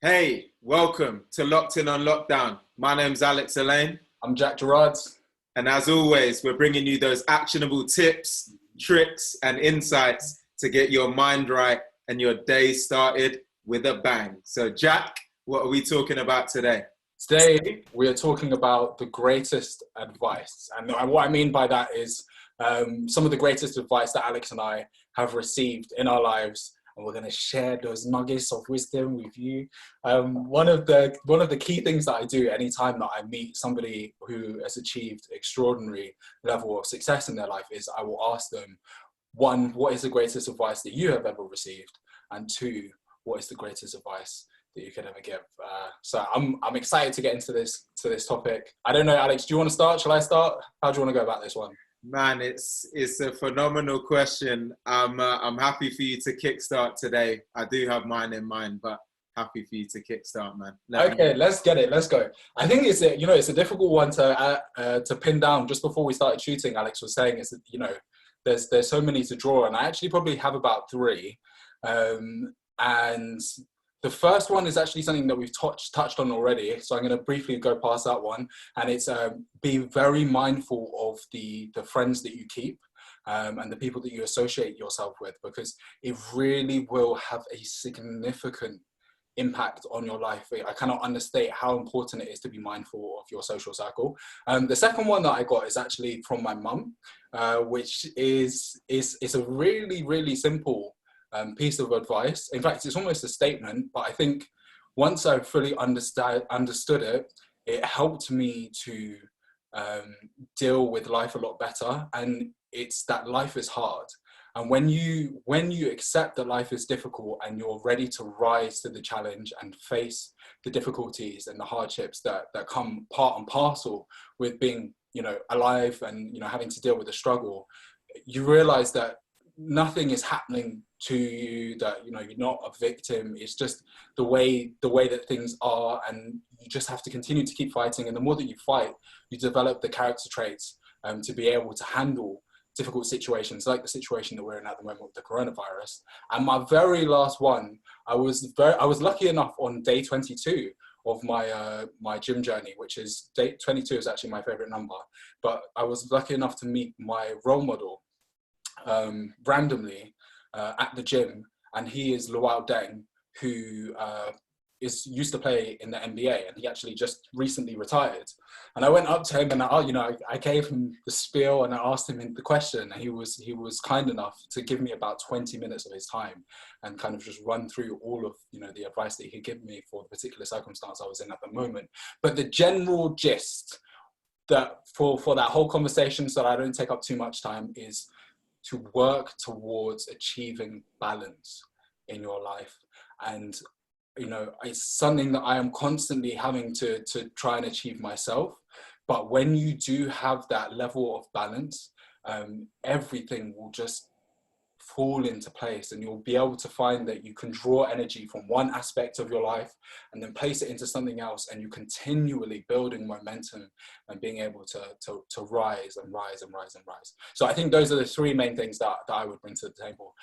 Hey, welcome to Locked In on Lockdown. My name's Alex Elaine, I'm Jack Gerard. and as always, we're bringing you those actionable tips, tricks, and insights to get your mind right and your day started with a bang. So, Jack, what are we talking about today? Today, we are talking about the greatest advice. And what I mean by that is some of the greatest advice that Alex and I have received in our lives. And we're going to share those nuggets of wisdom with you. One of the key things that I do anytime that I meet somebody who has achieved extraordinary level of success in their life is I will ask them, one, what is the greatest advice that you have ever received? And two, what is the greatest advice that you could ever give? So I'm excited to get into this topic. I don't know, Alex, do you want to start? Shall I start? How do you want to go about this one? Man, it's a phenomenal question. I'm happy for you to kickstart today. I do have mine in mind, but happy for you to kickstart, man. Let's get it. Let's go. I think it's a difficult one to pin down. Just before we started shooting, Alex was saying is that there's so many to draw, and I actually probably have about three. And the first one is actually something that we've touched on already. So I'm going to briefly go past that one. And it's be very mindful of the friends that you keep and the people that you associate yourself with, because it really will have a significant impact on your life. I cannot understate how important it is to be mindful of your social circle. The second one that I got is actually from my mum, which is a really, really simple piece of advice. In fact, it's almost a statement, but I think once I fully understood it, it helped me to deal with life a lot better. And it's that life is hard. And when you accept that life is difficult and you're ready to rise to the challenge and face the difficulties and the hardships that come part and parcel with being, alive and, having to deal with the struggle, you realize that nothing is happening to you, that you're not a victim. It's just the way that things are, and you just have to continue to keep fighting. And the more that you fight, you develop the character traits to be able to handle difficult situations like the situation that we're in at the moment with the coronavirus. And my very last one, I was lucky enough on day 22 of my gym journey, which is day 22 is actually my favorite number, but I was lucky enough to meet my role model randomly at the gym, and he is Luau Deng, who used to play in the NBA, and he actually just recently retired. And I went up to him and I gave him the spiel and I asked him the question, and he was kind enough to give me about 20 minutes of his time and kind of just run through all of the advice that he could give me for the particular circumstance I was in at the moment. But the general gist that for that whole conversation, so that I don't take up too much time, is to work towards achieving balance in your life. And it's something that I am constantly having to try and achieve myself. But when you do have that level of balance, everything will just fall into place, and you'll be able to find that you can draw energy from one aspect of your life and then place it into something else, and you continually building momentum and being able to rise and rise and rise and rise. So I think those are the three main things that I would bring to the table.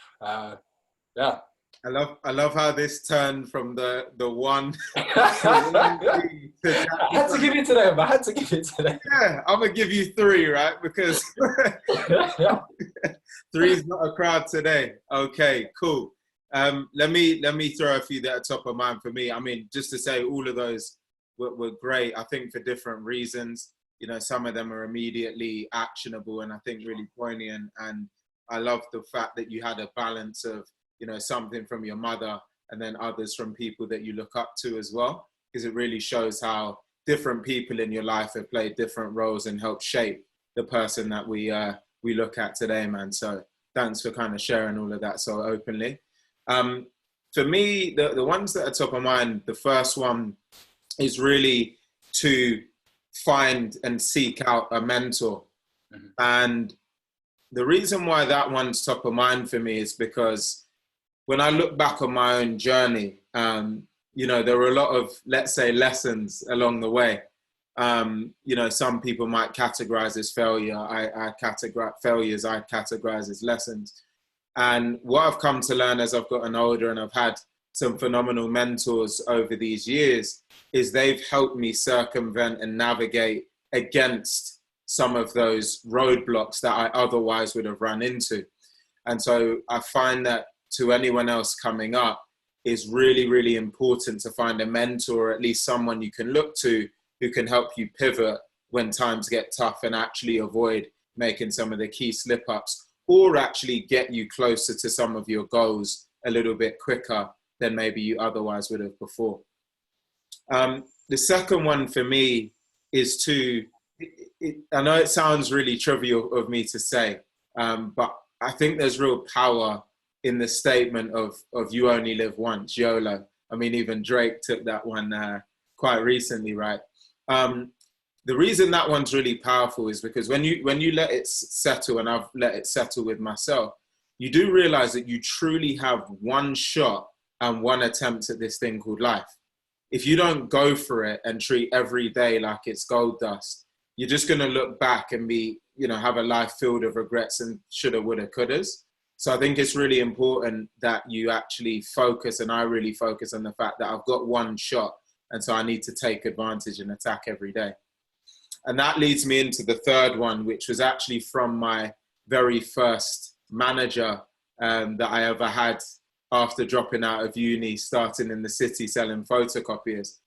Yeah. I love how this turned from the one. I had to give it to them. Yeah, I'm gonna give you three, right? Because three is not a crowd today. Okay, cool. Let me throw a few that are top of mind for me. I mean, just to say, all of those were great. I think for different reasons. Some of them are immediately actionable, and I think really poignant. And I love the fact that you had a balance of something from your mother and then others from people that you look up to as well, because it really shows how different people in your life have played different roles and helped shape the person that we look at today, man. So thanks for kind of sharing all of that so openly. For me, the ones that are top of mind, the first one is really to find and seek out a mentor. Mm-hmm. And the reason why that one's top of mind for me is because when I look back on my own journey, there were a lot of, let's say, lessons along the way. Some people might categorize as failure. I categorize as lessons. And what I've come to learn as I've gotten older and I've had some phenomenal mentors over these years is they've helped me circumvent and navigate against some of those roadblocks that I otherwise would have run into. And so I find that to anyone else coming up, is really, really important to find a mentor, or at least someone you can look to who can help you pivot when times get tough and actually avoid making some of the key slip-ups, or actually get you closer to some of your goals a little bit quicker than maybe you otherwise would have before. The second one for me is I know it sounds really trivial of me to say, but I think there's real power in the statement of you only live once, YOLO. I mean, even Drake took that one quite recently, right? The reason that one's really powerful is because when you let it settle, and I've let it settle with myself, you do realize that you truly have one shot and one attempt at this thing called life. If you don't go for it and treat every day like it's gold dust, you're just going to look back and have a life filled of regrets and shoulda, woulda, couldas. So I think it's really important that you actually focus, and I really focus on the fact that I've got one shot, and so I need to take advantage and attack every day. And that leads me into the third one, which was actually from my very first manager that I ever had after dropping out of uni, starting in the city selling photocopiers.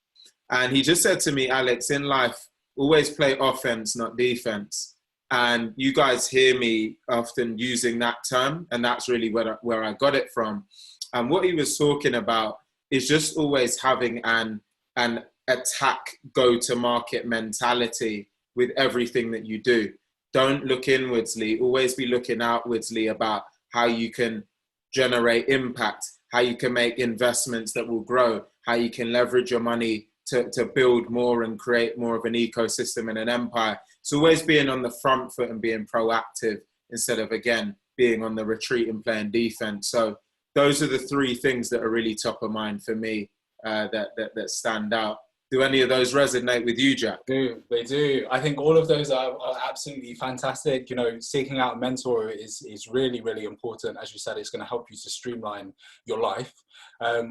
And he just said to me, Alex, in life, always play offense, not defense. And you guys hear me often using that term, and that's really where I got it from. And what he was talking about is just always having an attack, go-to-market mentality with everything that you do. Don't look inwardsly, always be looking outwardsly about how you can generate impact, how you can make investments that will grow, how you can leverage your money to build more and create more of an ecosystem and an empire. So always being on the front foot and being proactive instead of, again, being on the retreat and playing defense. So those are the three things that are really top of mind for me that stand out. Do any of those resonate with you, Jack? They do. I think all of those are absolutely fantastic. Seeking out a mentor is really, really important. As you said, it's going to help you to streamline your life.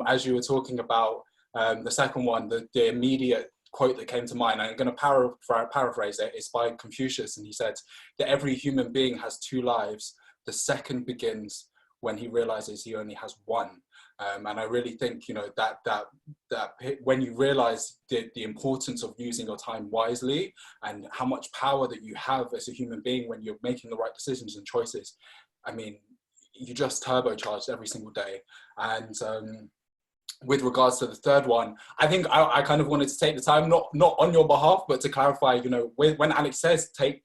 As you were talking about the second one, the immediate quote that came to mind, I'm going to paraphrase it. It's by Confucius, and he said that every human being has two lives. The second begins when he realizes he only has one. And I really think, that when you realize the importance of using your time wisely and how much power that you have as a human being when you're making the right decisions and choices, I mean, you just turbocharged every single day. And with regards to the third one, I think I kind of wanted to take the time, not on your behalf, but to clarify, when Alex says play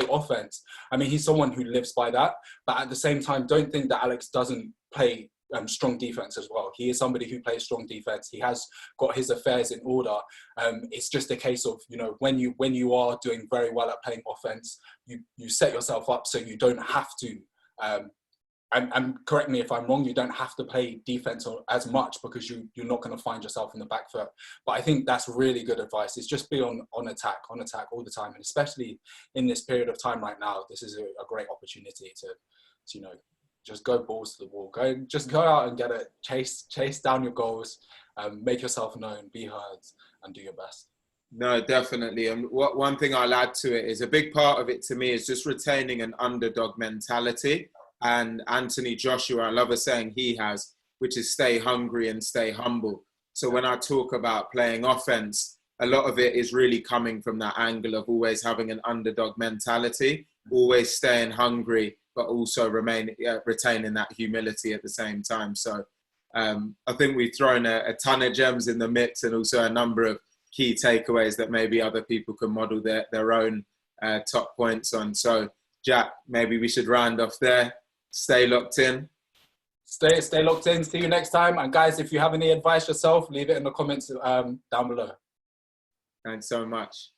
offense, I mean, he's someone who lives by that. But at the same time, don't think that Alex doesn't play strong defense as well. He is somebody who plays strong defense. He has got his affairs in order. It's just a case of, when you are doing very well at playing offense, you set yourself up so you don't have to, and correct me if I'm wrong, you don't have to play defense as much because you're not going to find yourself in the back foot. But I think that's really good advice. It's just be on attack all the time. And especially in this period of time right now, this is a great opportunity to just go balls to the wall. Go out and get it. Chase down your goals. Make yourself known. Be heard, and do your best. No, definitely. And one thing I'll add to it is a big part of it to me is just retaining an underdog mentality. And Anthony Joshua, I love a saying he has, which is stay hungry and stay humble. So when I talk about playing offense, a lot of it is really coming from that angle of always having an underdog mentality, always staying hungry, but also retaining that humility at the same time. So I think we've thrown a ton of gems in the mix, and also a number of key takeaways that maybe other people can model their own top points on. So Jack, maybe we should round off there. Stay locked in. Stay locked in. See you next time. And guys, if you have any advice yourself, leave it in the comments down below. Thanks so much.